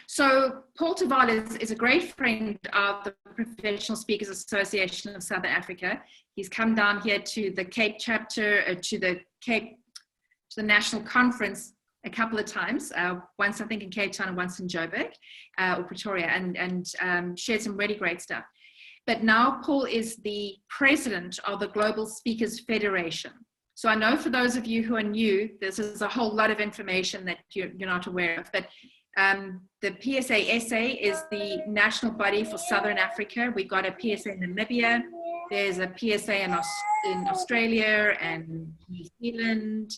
So Paul ter Wal is a great friend of the Professional Speakers Association of Southern Africa. He's come down here to the Cape chapter, to the national conference a couple of times, once I think in Cape Town and once in Joburg or Pretoria, and shared some really great stuff. But now Paul is the president of the Global Speakers Federation. So I know for those of you who are new, this is a whole lot of information that you're not aware of, but the PSASA is the national body for Southern Africa. We've got a PSA in Namibia, there's a PSA in Australia and New Zealand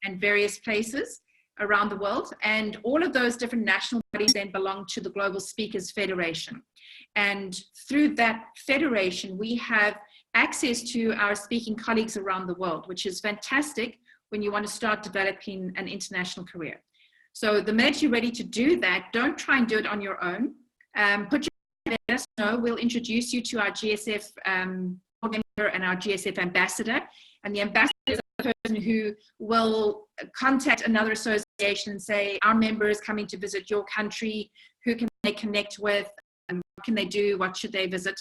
and various places around the world. And all of those different national bodies then belong to the Global Speakers Federation. And through that federation, we have access to our speaking colleagues around the world, which is fantastic when you want to start developing an international career. So the minute you're ready to do that, don't try and do it on your own. Put your let us know. We'll introduce you to our GSF board member and our GSF ambassador. And the ambassador is a person who will contact another association and say, our member is coming to visit your country. Who can they connect with? And what can they do? What should they visit?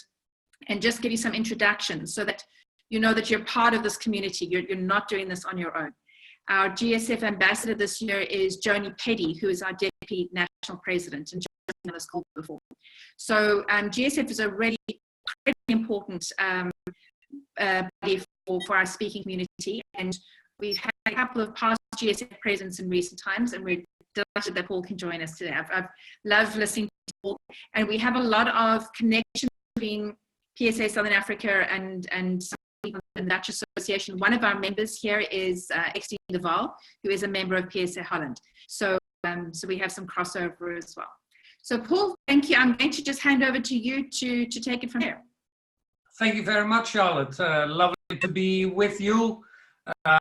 And just give you some introductions so that you know that you're part of this community. You're not doing this on your own. Our GSF ambassador this year is Joni Petty, who is our deputy national president, and Joni's been on this call before. So GSF is a really important body for our speaking community, and we've had a couple of past GSF presidents in recent times, and we're delighted that Paul can join us today. I've loved listening to Paul, and we have a lot of connections between PSA Southern Africa and people in the Dutch Association. One of our members here is ter Wal, who is a member of PSA Holland. So we have some crossover as well. So Paul, thank you. I'm going to just hand over to you to take it from here. Thank you very much, Charlotte. Lovely to be with you. I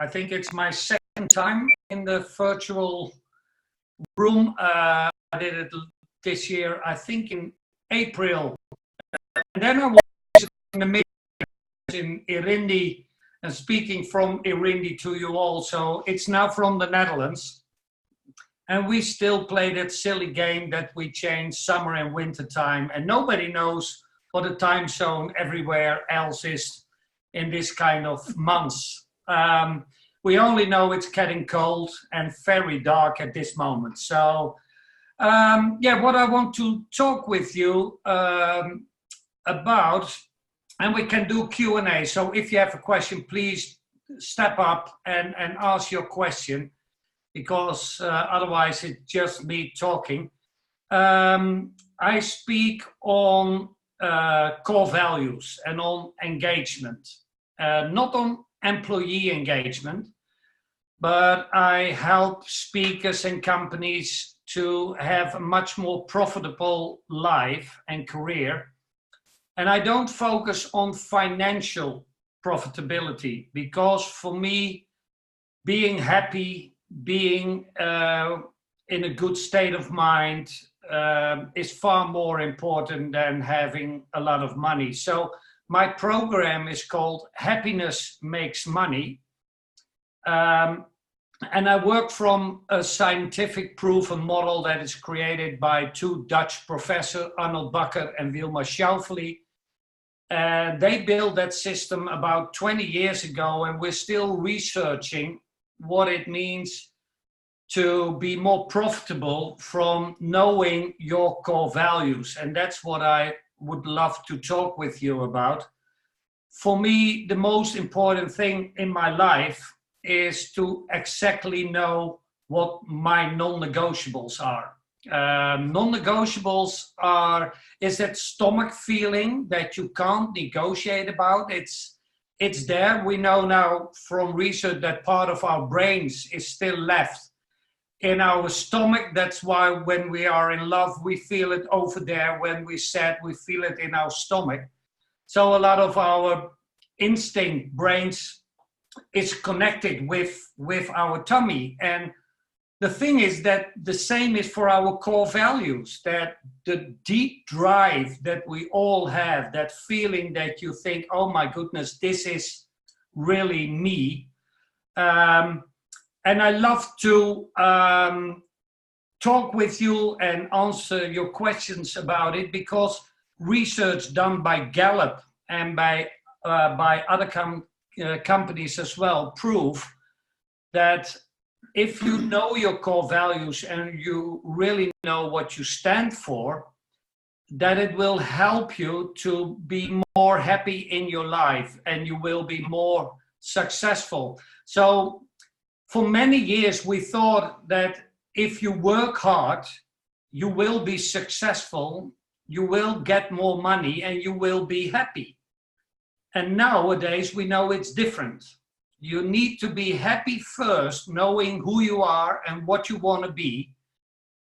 think it's my second time in the virtual room. I did it this year, I think in April. And then I was in the middle in Irindi and speaking from Irindi to you all. So it's now from the Netherlands. And we still play that silly game that we change summer and winter time. And nobody knows what the time zone everywhere else is in this kind of months. We only know it's getting cold and very dark at this moment. So yeah, what I want to talk with you about, and we can do Q&A. So if you have a question, please step up and ask your question, because otherwise it's just me talking. I speak on core values and on engagement, not on employee engagement, but I help speakers and companies to have a much more profitable life and career. And I don't focus on financial profitability, because for me, being happy, being in a good state of mind is far more important than having a lot of money. So my program is called Happiness Makes Money. And I work from a scientific proven model that is created by two Dutch professors, Arnold Bakker and Wilma Schauffele. They built that system about 20 years ago, and we're still researching what it means to be more profitable from knowing your core values. And that's what I would love to talk with you about. For me, the most important thing in my life is to exactly know what my non-negotiables are. Non-negotiables is that stomach feeling that you can't negotiate about. It's there. We know now from research that part of our brains is still left in our stomach. That's why when we are in love, we feel it over there. When we're sad, we feel it in our stomach. So a lot of our instinct brains is connected with our tummy. And the thing is that the same is for our core values, that the deep drive that we all have, that feeling that you think, oh my goodness, this is really me. And I love to talk with you and answer your questions about it, because research done by Gallup and by other companies as well prove that if you know your core values and you really know what you stand for, that it will help you to be more happy in your life and you will be more successful. So for many years we thought that if you work hard, you will be successful, you will get more money, and you will be happy. And nowadays we know it's different. You need to be happy first, knowing who you are and what you want to be.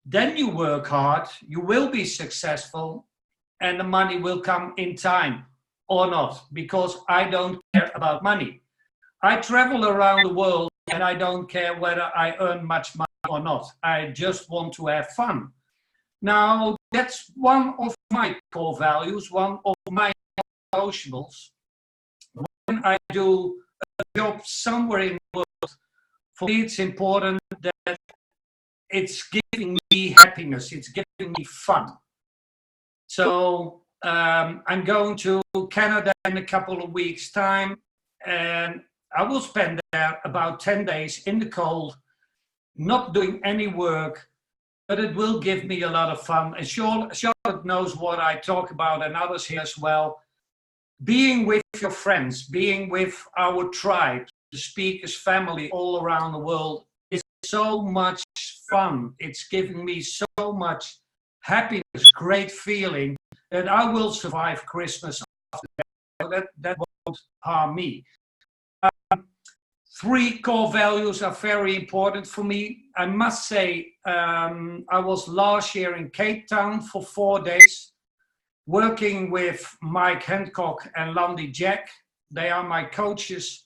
Then you work hard, you will be successful, and the money will come in time or not, because I don't care about money. I travel around the world and I don't care whether I earn much money or not. I just want to have fun. Now, that's one of my core values, one of my negotiables. When I do a job somewhere in the world, for me it's important that it's giving me happiness, it's giving me fun. So I'm going to Canada in a couple of weeks' time, and I will spend there about 10 days in the cold, not doing any work, but it will give me a lot of fun. And Charlotte knows what I talk about, and others here as well. Being with your friends, being with our tribe, the speakers family all around the world is so much fun. It's giving me so much happiness, great feeling, that I will survive Christmas after that. That won't harm me. 3 core values are very important for me. I must say, I was last year in Cape Town for 4 days, working with Mike Hancock and Landy Jack. They are my coaches.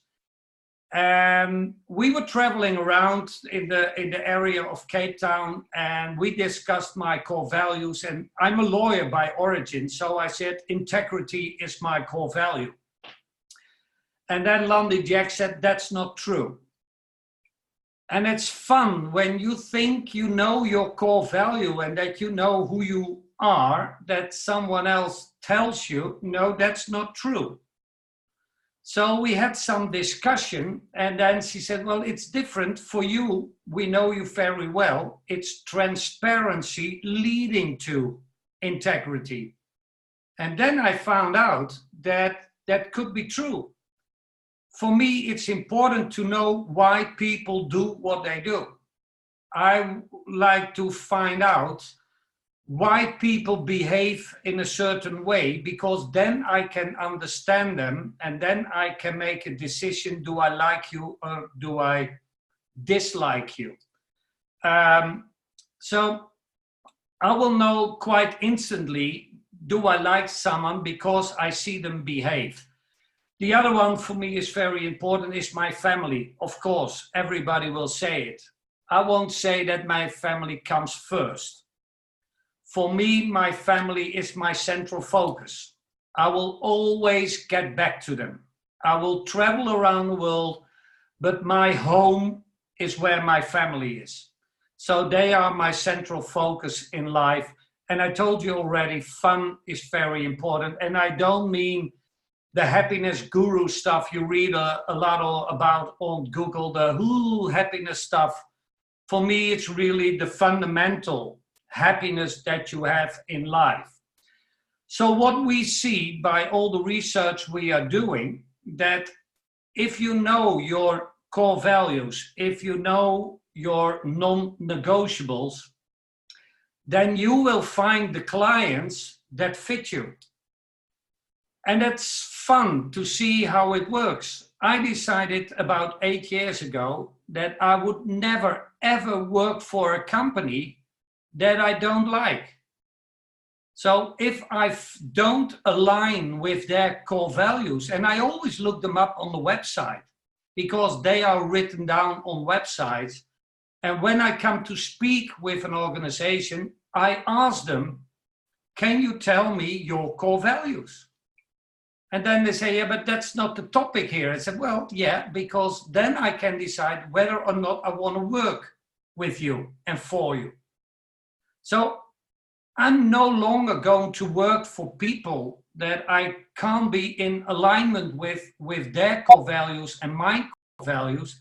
And we were traveling around in the area of Cape Town, and we discussed my core values. And I'm a lawyer by origin, so I said integrity is my core value. And then Landy Jack said, that's not true. And it's fun when you think you know your core value and that you know who you are, that someone else tells you, no, that's not true. So we had some discussion, and then she said, well, it's different for you. We know you very well. It's transparency leading to integrity. And then I found out that that could be true. For me, it's important to know why people do what they do. I like to find out why people behave in a certain way, because then I can understand them and then I can make a decision. Do I like you or do I dislike you? So I will know quite instantly, do I like someone because I see them behave? The other one for me is very important, is my family. Of course, everybody will say it. I won't say that my family comes first. For me, my family is my central focus. I will always get back to them. I will travel around the world, but my home is where my family is. So they are my central focus in life. And I told you already, fun is very important. And I don't mean the happiness guru stuff you read a lot about on Google, the happiness stuff. For me, it's really the fundamental happiness that you have in life. So what we see by all the research we are doing, that if you know your core values, if you know your non-negotiables, then you will find the clients that fit you. And it's fun to see how it works. I decided about 8 years ago that I would never, ever work for a company that I don't like. So if I don't align with their core values, and I always look them up on the website because they are written down on websites. And when I come to speak with an organization, I ask them, can you tell me your core values? And then they say, yeah, but that's not the topic here. I said, well, yeah, because then I can decide whether or not I want to work with you and for you. So I'm no longer going to work for people that I can't be in alignment with their core values and my core values,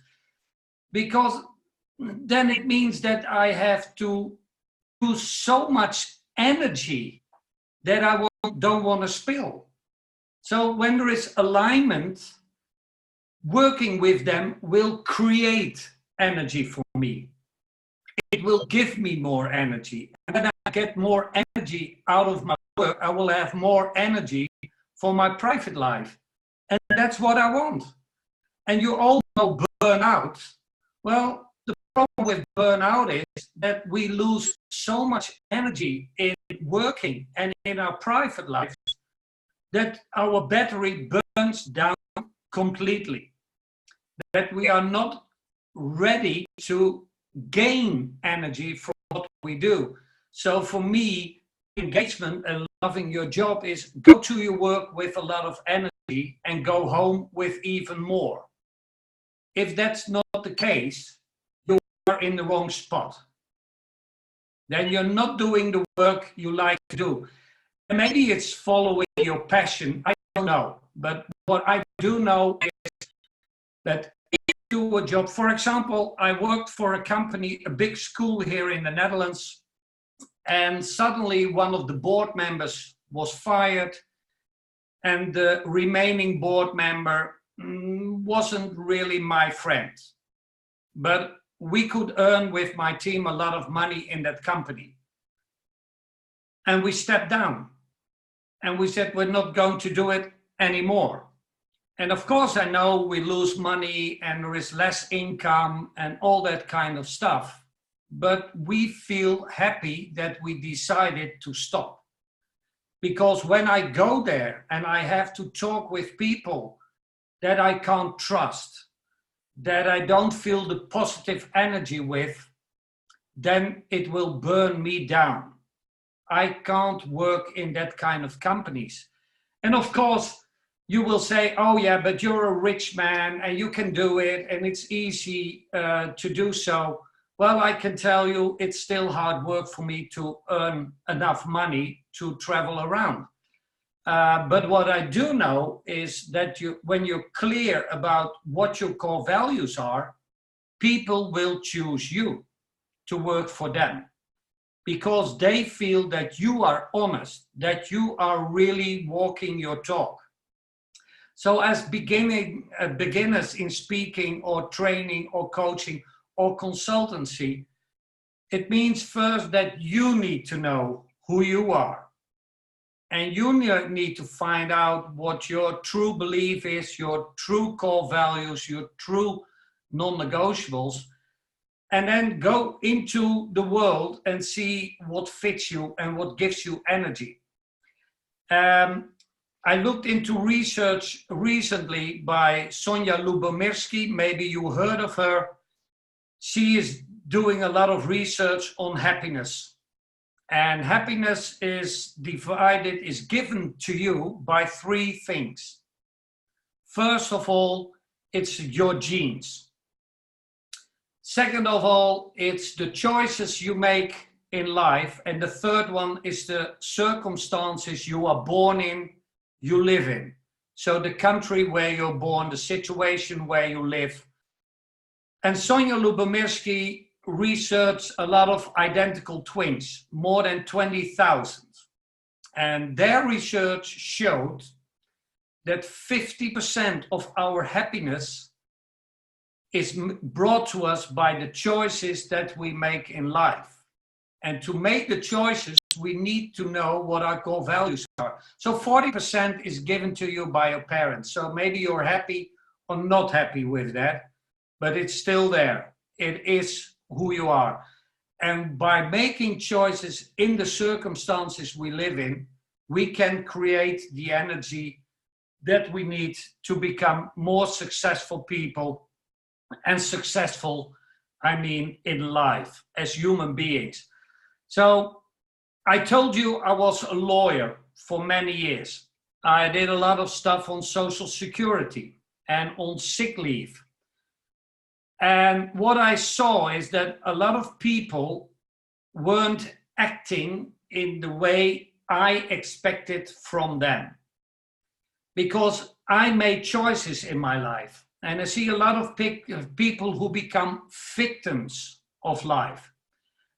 because then it means that I have to use so much energy that I don't want to spill. So when there is alignment, working with them will create energy for me. It will give me more energy. And when I get more energy out of my work, I will have more energy for my private life. And that's what I want. And you all know burnout. Well, the problem with burnout is that we lose so much energy in working and in our private lives that our battery burns down completely. That we are not ready to gain energy from what we do. So for me, engagement and loving your job is go to your work with a lot of energy and go home with even more. If that's not the case, you are in the wrong spot. Then you're not doing the work you like to do. And maybe it's following your passion, I don't know. But what I do know is that do a job. For example, I worked for a company, a big school here in the Netherlands, and suddenly one of the board members was fired, and the remaining board member wasn't really my friend. But we could earn with my team a lot of money in that company. And we stepped down and we said, we're not going to do it anymore. And of course, I know we lose money and there is less income and all that kind of stuff. But we feel happy that we decided to stop. Because when I go there and I have to talk with people that I can't trust, that I don't feel the positive energy with, then it will burn me down. I can't work in that kind of companies. And of course, you will say, oh yeah, but you're a rich man and you can do it and it's easy to do so. Well, I can tell you it's still hard work for me to earn enough money to travel around. But what I do know is that when you're clear about what your core values are, people will choose you to work for them because they feel that you are honest, that you are really walking your talk. So as beginners in speaking or training or coaching or consultancy, it means first that you need to know who you are. And you need to find out what your true belief is, your true core values, your true non-negotiables, and then go into the world and see what fits you and what gives you energy. I looked into research recently by Sonja Lyubomirsky. Maybe you heard of her. She is doing a lot of research on happiness. And happiness is given to you by three things. First of all, it's your genes. Second of all, it's the choices you make in life. And the third one is the circumstances you are born in, you live in. So the country where you're born, the situation where you live. And Sonja Lyubomirsky researched a lot of identical twins, more than 20,000. And their research showed that 50% of our happiness is brought to us by the choices that we make in life. And to make the choices, we need to know what our core values are. So 40% is given to you by your parents. So maybe you're happy or not happy with that, but it's still there. It is who you are. And by making choices in the circumstances we live in, we can create the energy that we need to become more successful people. And successful, I mean in life, as human beings. So I told you I was a lawyer for many years. I did a lot of stuff on Social Security and on sick leave. And what I saw is that a lot of people weren't acting in the way I expected from them. Because I made choices in my life. And I see a lot of people who become victims of life.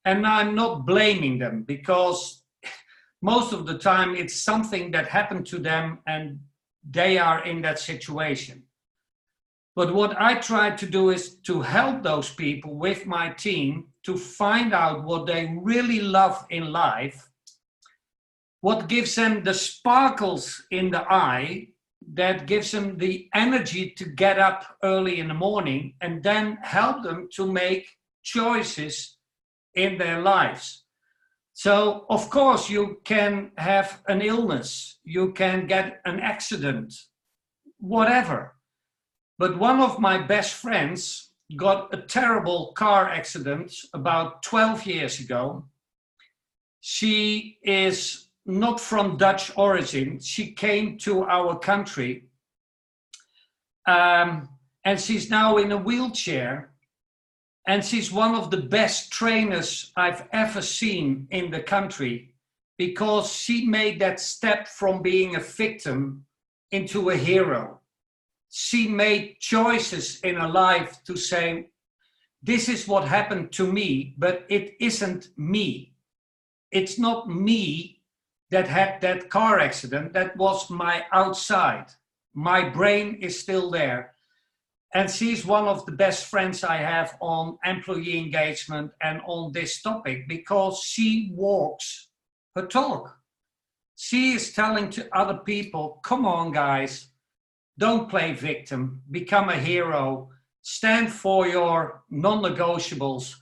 And I'm not blaming them, because most of the time it's something that happened to them and they are in that situation. But what I try to do is to help those people with my team to find out what they really love in life, what gives them the sparkles in the eye, that gives them the energy to get up early in the morning, and then help them to make choices in their lives. So, of course, you can have an illness, you can get an accident, whatever. But one of my best friends got a terrible car accident about 12 years ago. She is not from Dutch origin. She came to our country and she's now in a wheelchair. And she's one of the best trainers I've ever seen in the country, because she made that step from being a victim into a hero. She made choices in her life to say, this is what happened to me, but it isn't me. It's not me that had that car accident. That was my outside. My brain is still there. And she's one of the best friends I have on employee engagement and on this topic, because she walks her talk. She is telling to other people, come on guys, don't play victim, become a hero, stand for your non-negotiables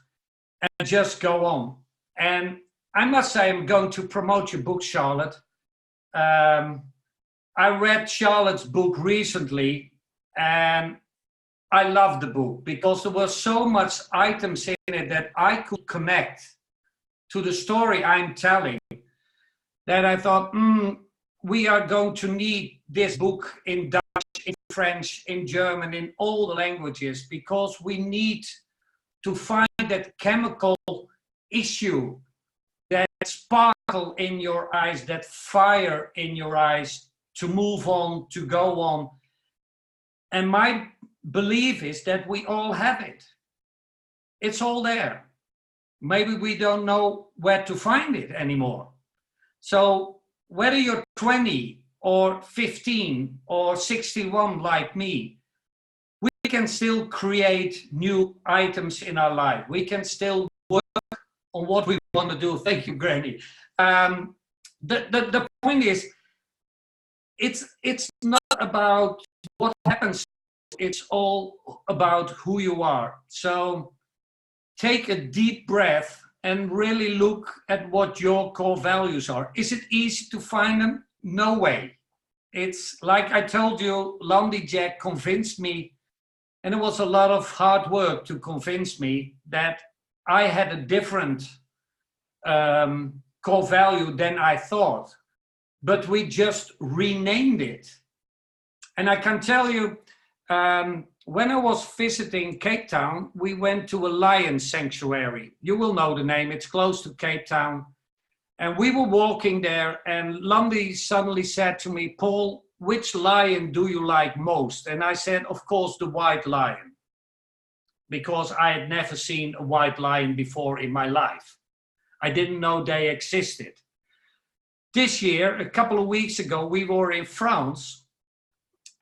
and just go on. And I must say, I'm going to promote your book, Charlotte. I read Charlotte's book recently and I love the book, because there were so much items in it that I could connect to the story I'm telling, that I thought, we are going to need this book in Dutch, in French, in German, in all the languages, because we need to find that chemical issue, that sparkle in your eyes, that fire in your eyes to move on, to go on. And my belief is that we all have it. It's all there. Maybe we don't know where to find it anymore. So whether you're 20 or 15 or 61 like me, we can still create new items in our life. We can still work on what we want to do. Thank you, Granny. The point is, it's not about what happens. It's all about who you are. So take a deep breath and really look at what your core values are. Is it easy to find them? No way. It's like I told you, Landy Jack convinced me, and it was a lot of hard work to convince me that I had a different core value than I thought. But we just renamed it. And I can tell you, when I was visiting Cape Town, we went to a lion sanctuary. You will know the name, it's close to Cape Town. And we were walking there, and Landy suddenly said to me, Paul, which lion do you like most? And I said, of course, the white lion, because I had never seen a white lion before in my life. I didn't know they existed. This year, a couple of weeks ago, we were in France,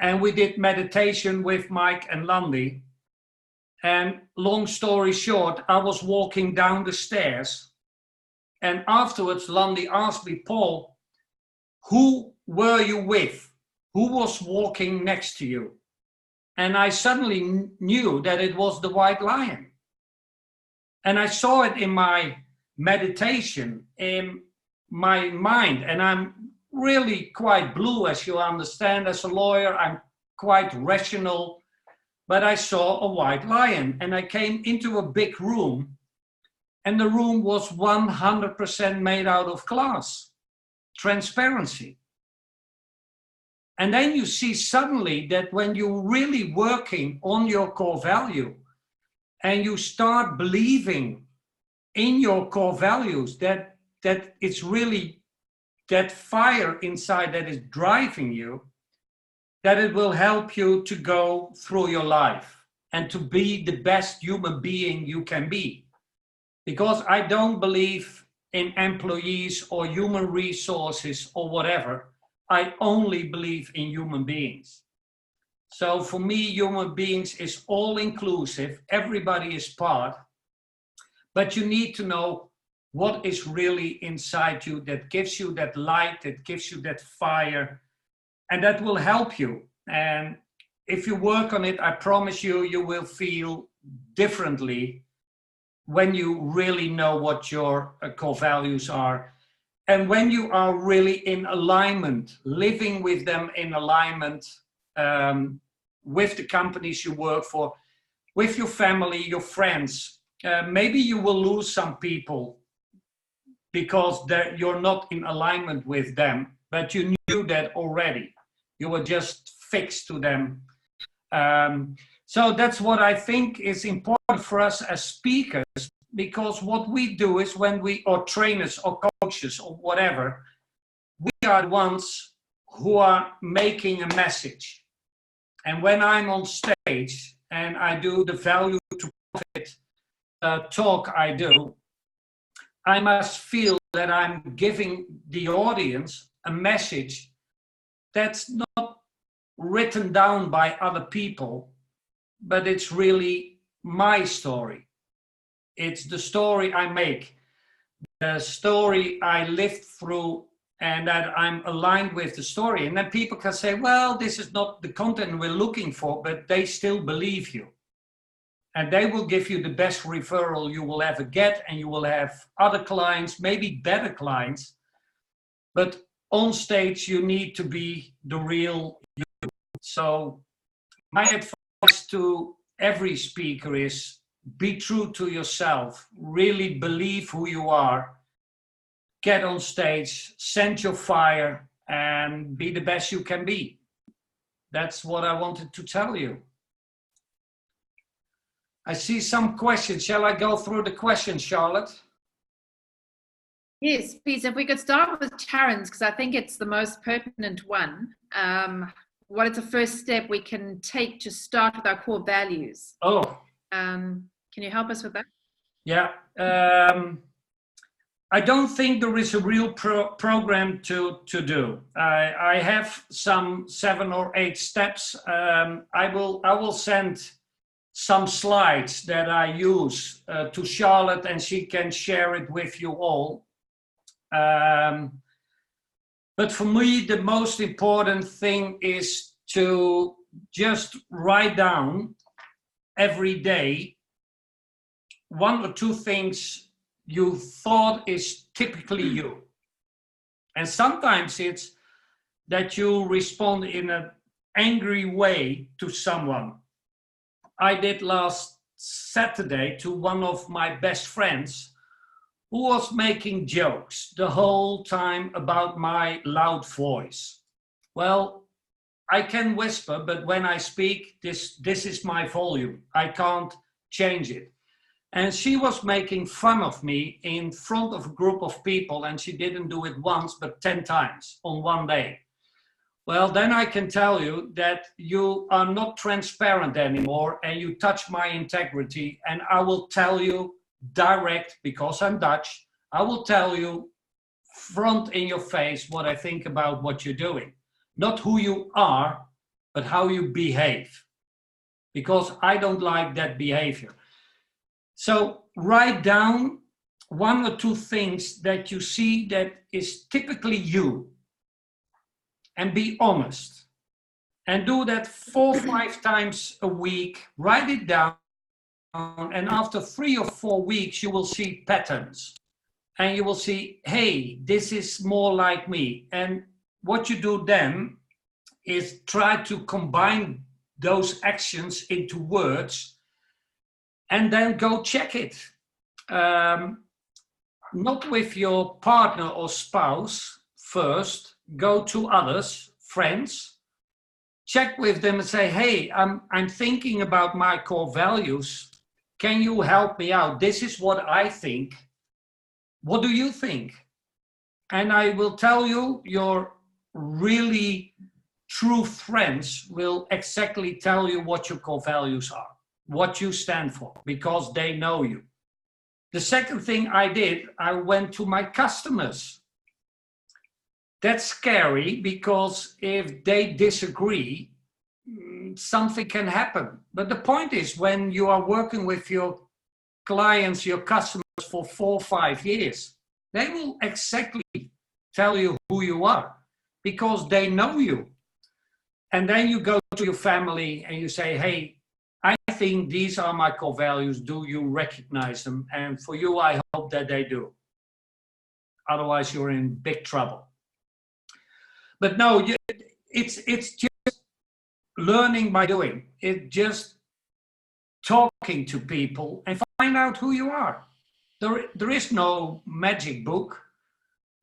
and we did meditation with Mike and Landy. And long story short, I was walking down the stairs. And afterwards, Landy asked me, Paul, who were you with? Who was walking next to you? And I suddenly knew that it was the white lion. And I saw it in my meditation, in my mind. And I'm really quite blue, as you understand. As a lawyer, I'm quite rational, but I saw a white lion, and I came into a big room, and the room was 100% made out of glass, transparency. And then you see suddenly that when you're really working on your core value and you start believing in your core values, that that it's really that fire inside that is driving you, that it will help you to go through your life and to be the best human being you can be. Because I don't believe in employees or human resources or whatever. I only believe in human beings. So for me, human beings is all inclusive. Everybody is part. But you need to know what is really inside you that gives you that light, that gives you that fire, and that will help you. And if you work on it, I promise you, you will feel differently when you really know what your core values are. And when you are really in alignment, living with them in alignment, with the companies you work for, with your family, your friends. Maybe you will lose some people because you're not in alignment with them, but you knew that already. You were just fixed to them. So that's what I think is important for us as speakers, because what we do is when we, or trainers or coaches or whatever, we are the ones who are making a message. And when I'm on stage and I do the value to profit talk I do, I must feel that I'm giving the audience a message that's not written down by other people, but it's really my story. It's the story I make, the story I lived through, and that I'm aligned with the story. And then people can say, well, this is not the content we're looking for, but they still believe you. And they will give you the best referral you will ever get, and you will have other clients, maybe better clients. But on stage, you need to be the real you. So my advice to every speaker is be true to yourself, really believe who you are, get on stage, send your fire, and be the best you can be. That's what I wanted to tell you. I see some questions. Shall I go through the questions, Charlotte? Yes, please. If we could start with Sharon's, because I think it's the most pertinent one. What is the first step we can take to start with our core values? Oh. Can you help us with that? Yeah. I don't think there is a real program to do. I have some 7 or 8 steps. I will send some slides that I use to Charlotte, and she can share it with you all. But for me, the most important thing is to just write down every day 1 or 2 things you thought is typically you. And sometimes it's that you respond in an angry way to someone. I did last Saturday to one of my best friends who was making jokes the whole time about my loud voice. Well, I can whisper, but when I speak, this is my volume. I can't change it. And she was making fun of me in front of a group of people, and she didn't do it once, but 10 times on one day. Well, then I can tell you that you are not transparent anymore, and you touch my integrity, and I will tell you direct, because I'm Dutch, I will tell you front in your face what I think about what you're doing. Not who you are, but how you behave. Because I don't like that behavior. So write down 1 or 2 things that you see that is typically you. And be honest. And do that 4 or 5 times a week. Write it down. And after 3 or 4 weeks, you will see patterns. And you will see, hey, this is more like me. And what you do then is try to combine those actions into words, and then go check it. Not with your partner or spouse first, go to others, friends, check with them and say, hey, I'm thinking about my core values. Can you help me out? This is what I think. What do you think? And I will tell you, your really true friends will exactly tell you what your core values are, what you stand for, because they know you. The second thing I did, I went to my customers. That's scary because if they disagree, something can happen. But the point is, when you are working with your clients, your customers for 4 or 5 years, they will exactly tell you who you are because they know you. And then you go to your family and you say, hey, I think these are my core values. Do you recognize them? And for you, I hope that they do. Otherwise, you're in big trouble. But no, it's just learning by doing. It's just talking to people and find out who you are. There is no magic book.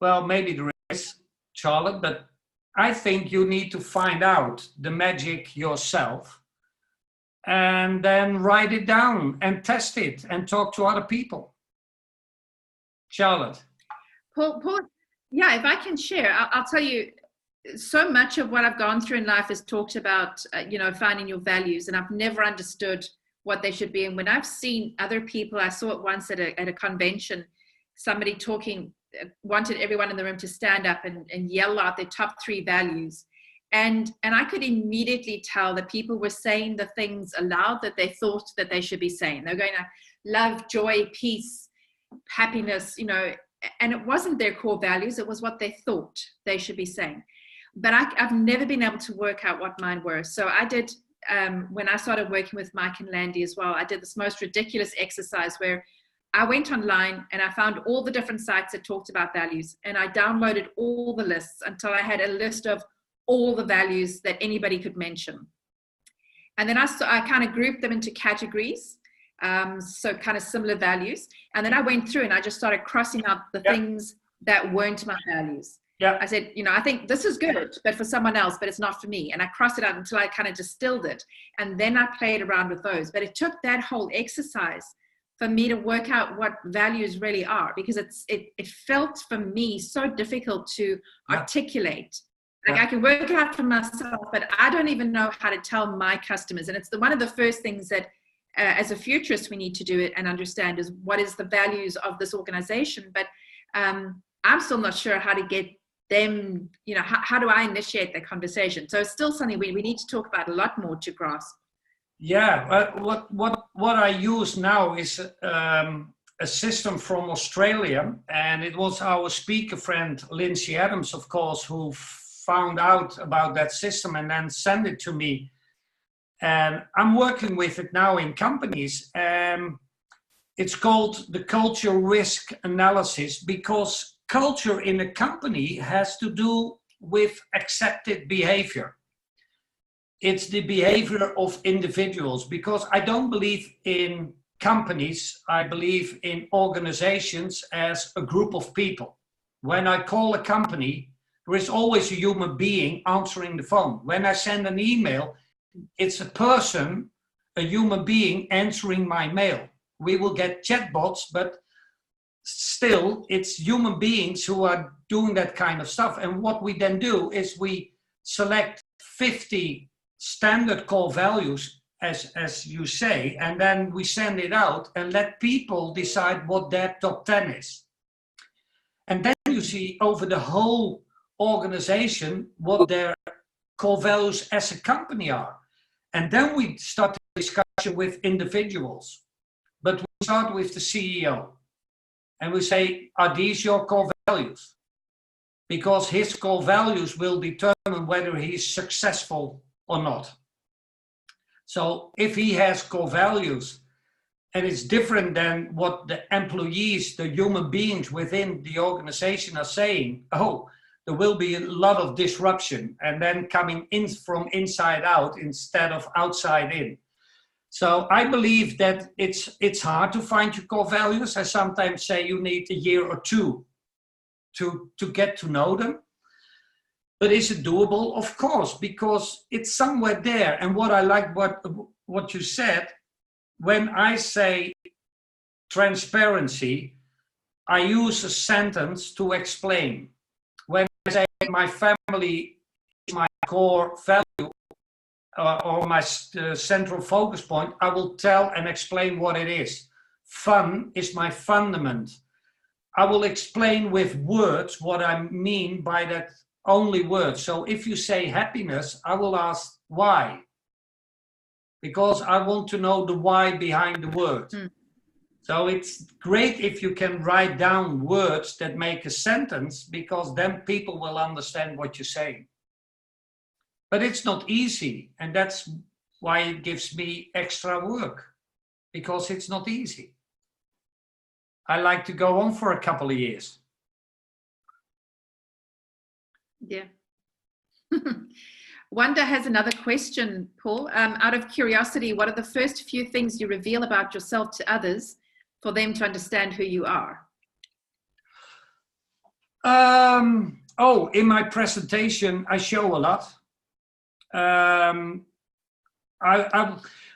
Well, maybe there is, Charlotte, but I think you need to find out the magic yourself and then write it down and test it and talk to other people. Charlotte. Paul, yeah, if I can share, I'll tell you, so much of what I've gone through in life is talked about, finding your values, and I've never understood what they should be. And when I've seen other people, I saw it once at a convention, somebody talking, wanted everyone in the room to stand up and yell out their top 3 values. And I could immediately tell that people were saying the things aloud that they thought that they should be saying. They're going to love, joy, peace, happiness, and it wasn't their core values. It was what they thought they should be saying. But I've never been able to work out what mine were. So I did, when I started working with Mike and Landy as well, I did this most ridiculous exercise where I went online and I found all the different sites that talked about values, and I downloaded all the lists until I had a list of all the values that anybody could mention. And then I kind of grouped them into categories, so kind of similar values. And then I went through and I just started crossing out the things that weren't my values. Yeah. I said, I think this is good, but for someone else, but it's not for me. And I crossed it out until I kind of distilled it. And then I played around with those. But it took that whole exercise for me to work out what values really are, because it felt for me so difficult to articulate. Like I can work it out for myself, but I don't even know how to tell my customers. And it's one of the first things that as a futurist we need to do it and understand is what is the values of this organization. But I'm still not sure how to get them, how do I initiate that conversation? So it's still something we need to talk about a lot more to grasp. Yeah, what I use now is a system from Australia, and it was our speaker friend Lindsay Adams, of course, who found out about that system and then sent it to me. And I'm working with it now in companies. It's called the culture risk analysis, because culture in a company has to do with accepted behavior. It's the behavior of individuals, because I don't believe in companies. I believe in organizations as a group of people. When I call a company, there is always a human being answering the phone. When I send an email, it's a person, a human being answering my mail. We will get chatbots, but still it's human beings who are doing that kind of stuff. And what we then do is we select 50 standard core values, as you say, and then we send it out and let people decide what their top 10 is. And then you see over the whole organization what their core values as a company are. And then we start the discussion with individuals. But we start with the CEO. And we say, are these your core values? Because his core values will determine whether he's successful or not. So if he has core values and it's different than what the employees, the human beings within the organization are saying, there will be a lot of disruption, and then coming in from inside out instead of outside in. So I believe that it's hard to find your core values. I sometimes say you need a year or two to get to know them. But is it doable? Of course, because it's somewhere there. And what I like what you said, when I say transparency, I use a sentence to explain. my family is my core value or my central focus point, I will tell and explain what it is. Fun is my fundament. I will explain with words what I mean by that only word. So if you say happiness, I will ask why. Because I want to know the why behind the word. So it's great if you can write down words that make a sentence, because then people will understand what you're saying. But it's not easy, and that's why it gives me extra work, because it's not easy. I like to go on for a couple of years. Yeah. Wanda has another question, Paul. Out of curiosity, what are the first few things you reveal about yourself to others for them to understand who you are? In my presentation, I show a lot.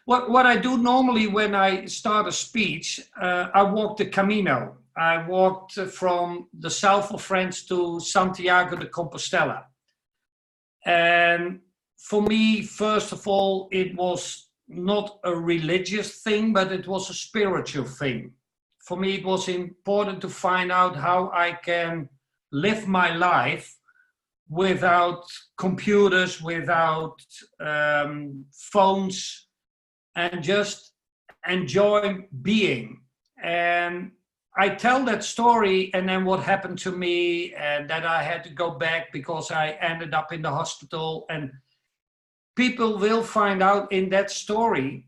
What I do normally when I start a speech, I walk the Camino. I walked from the south of France to Santiago de Compostela. And for me, first of all, it was not a religious thing, but it was a spiritual thing. For me, it was important to find out how I can live my life without computers, without phones, and just enjoy being. And I tell that story, and then what happened to me, and that I had to go back because I ended up in the hospital. And people will find out in that story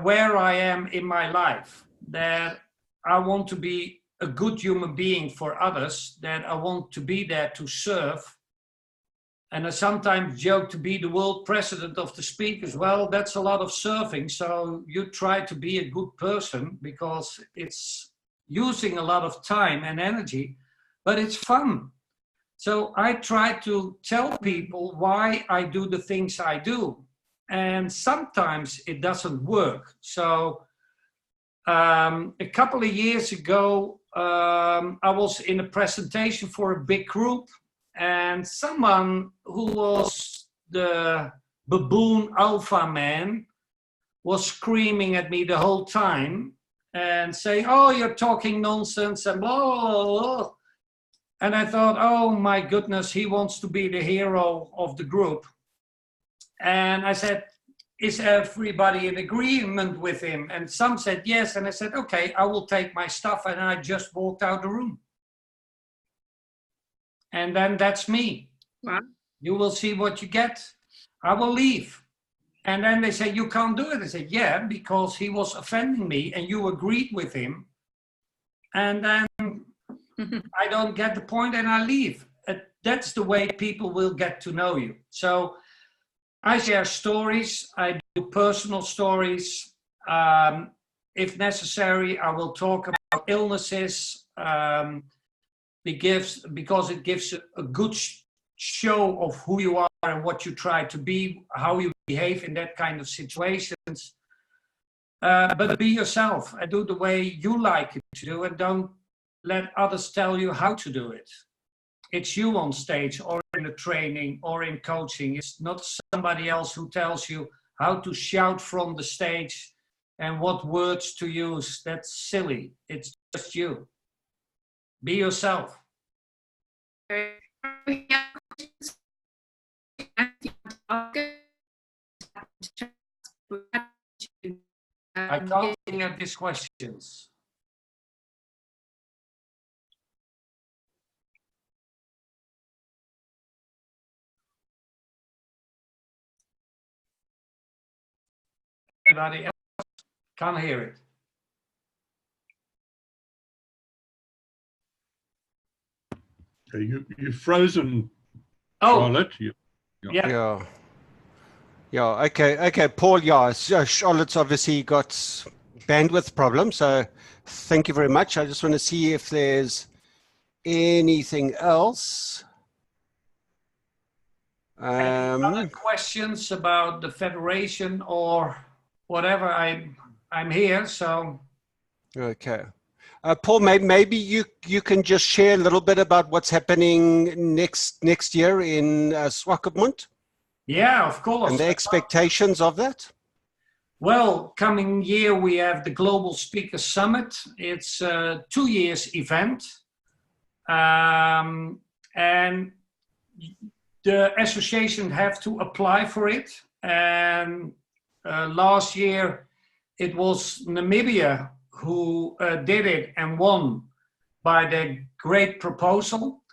where I am in my life, that I want to be a good human being for others, that I want to be there to serve. And I sometimes joke to be the world president of the speakers. Well, that's a lot of serving. So you try to be a good person, because it's using a lot of time and energy, but it's fun. So I try to tell people why I do the things I do. And sometimes it doesn't work. So a couple of years ago, I was in a presentation for a big group, and someone who was the baboon alpha man was screaming at me the whole time and saying, "Oh, you're talking nonsense," and blah, blah, blah. And I thought, oh my goodness, he wants to be the hero of the group. And I said, is everybody in agreement with him? And some said yes. And I said, okay, I will take my stuff. And I just walked out the room. And then that's me. Wow. You will see what you get. I will leave. And then they say, you can't do it. I said, yeah, because he was offending me and you agreed with him. And then I don't get the point and I leave. That's the way people will get to know you. So I share stories. I do personal stories. If necessary, I will talk about illnesses. Because it gives a good show of who you are and what you try to be, how you behave in that kind of situations. But be yourself and do the way you like it to do, and don't let others tell you how to do it. It's you on stage or in a training or in coaching. It's not somebody else who tells you how to shout from the stage and what words to use. That's silly. It's just you. Be yourself. I can't hear these questions. Anybody else? Can't hear it. You've frozen, Charlotte. Yeah. Okay, Paul. Yeah, so Charlotte's obviously got bandwidth problems, so thank you very much. I just want to see if there's anything else. Any other questions about the federation or whatever? I'm here, so. Okay. Paul, maybe you can just share a little bit about what's happening next year in Swakopmund. Yeah, of course. And the expectations of that. Well, coming year we have the Global Speaker Summit. It's a 2 years event. And the association have to apply for it. And last year it was Namibia who did it and won by the great proposal.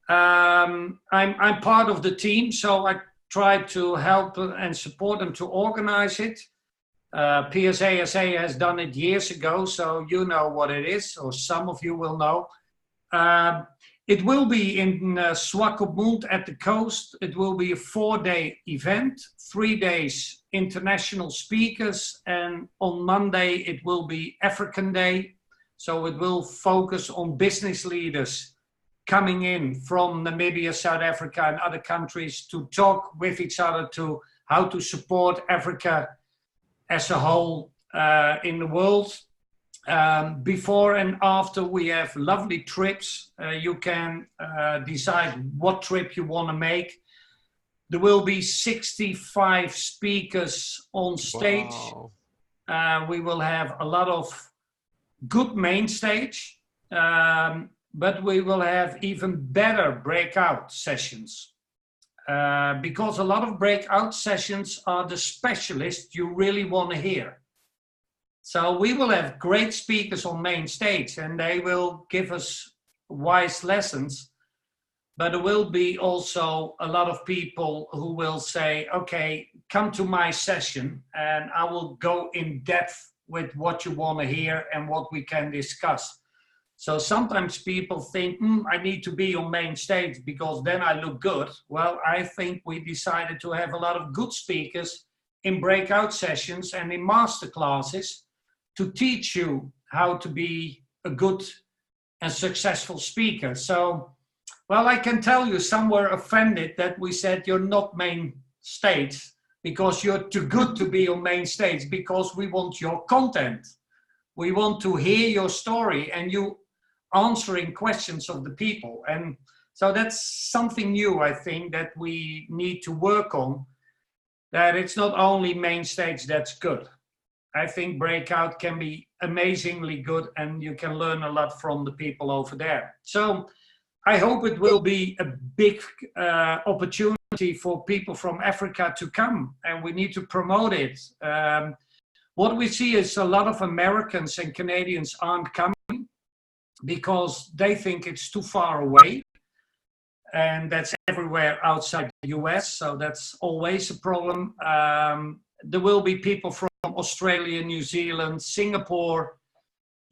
I'm part of the team, so I try to help and support them to organize it. PSASA has done it years ago, so you know what it is, or some of you will know. It will be in Swakopmund at the coast. It will be a 4-day event, 3 days international speakers, and on Monday it will be African Day. So it will focus on business leaders coming in from Namibia, South Africa and other countries to talk with each other to how to support Africa as a whole in the world. Before and after we have lovely trips. You can decide what trip you want to make. There will be 65 speakers on stage. Wow. We will have a lot of good main stage, but we will have even better breakout sessions. Because a lot of breakout sessions are the specialists you really want to hear. So we will have great speakers on main stage and they will give us wise lessons, but there will be also a lot of people who will say, okay, come to my session and I will go in depth with what you want to hear and what we can discuss. So sometimes people think, I need to be on main stage because then I look good. Well, I think we decided to have a lot of good speakers in breakout sessions and in master classes to teach you how to be a good and successful speaker. So, well, I can tell you some were offended that we said you're not main stage because you're too good to be on main stage, because we want your content. We want to hear your story and you answering questions of the people. And so that's something new, I think, that we need to work on, that it's not only main stage that's good. I think breakout can be amazingly good and you can learn a lot from the people over there. So I hope it will be a big opportunity for people from Africa to come, and we need to promote it. What we see is a lot of Americans and Canadians aren't coming because they think it's too far away, and that's everywhere outside the US, so that's always a problem. There will be people from Australia, New Zealand, Singapore,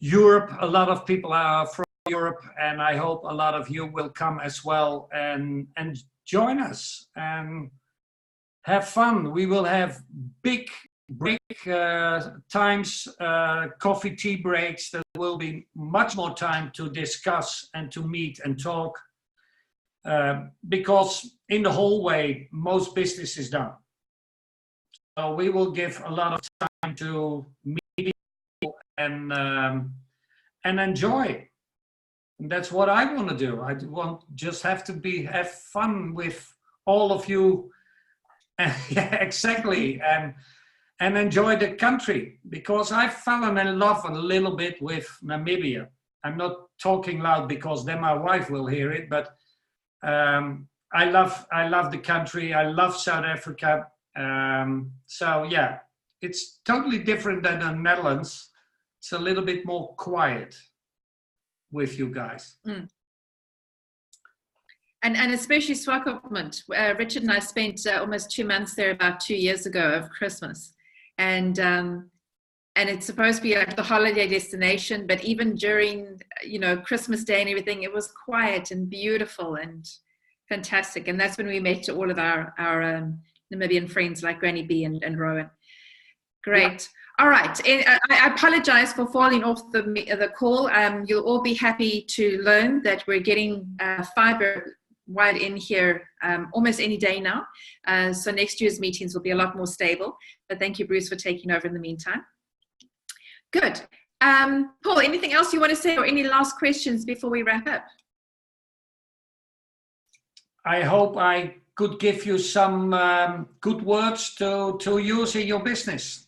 Europe. A lot of people are from Europe, and I hope a lot of you will come as well and join us and have fun. We will have big break times, coffee, tea breaks. There will be much more time to discuss and to meet and talk, because in the hallway, most business is done. So we will give a lot of time to meet people and enjoy. And that's what I want to do. I want just have fun with all of you. Yeah, exactly. And enjoy the country, because I've fallen in love a little bit with Namibia. I'm not talking loud because then my wife will hear it, but I love the country. I love South Africa. So yeah, it's totally different than the Netherlands. It's a little bit more quiet with you guys. And especially Swakopmund. Richard and I spent almost 2 months there about 2 years ago over Christmas. And it's supposed to be like the holiday destination, but even during, Christmas Day and everything, it was quiet and beautiful and fantastic. And that's when we met all of our Namibian friends like Granny B and Rowan. Great. Yeah. All right. I apologize for falling off the call. You'll all be happy to learn that we're getting fiber wide in here almost any day now. So next year's meetings will be a lot more stable. But thank you, Bruce, for taking over in the meantime. Good. Paul, anything else you want to say or any last questions before we wrap up? I hope I could give you some good words to use in your business.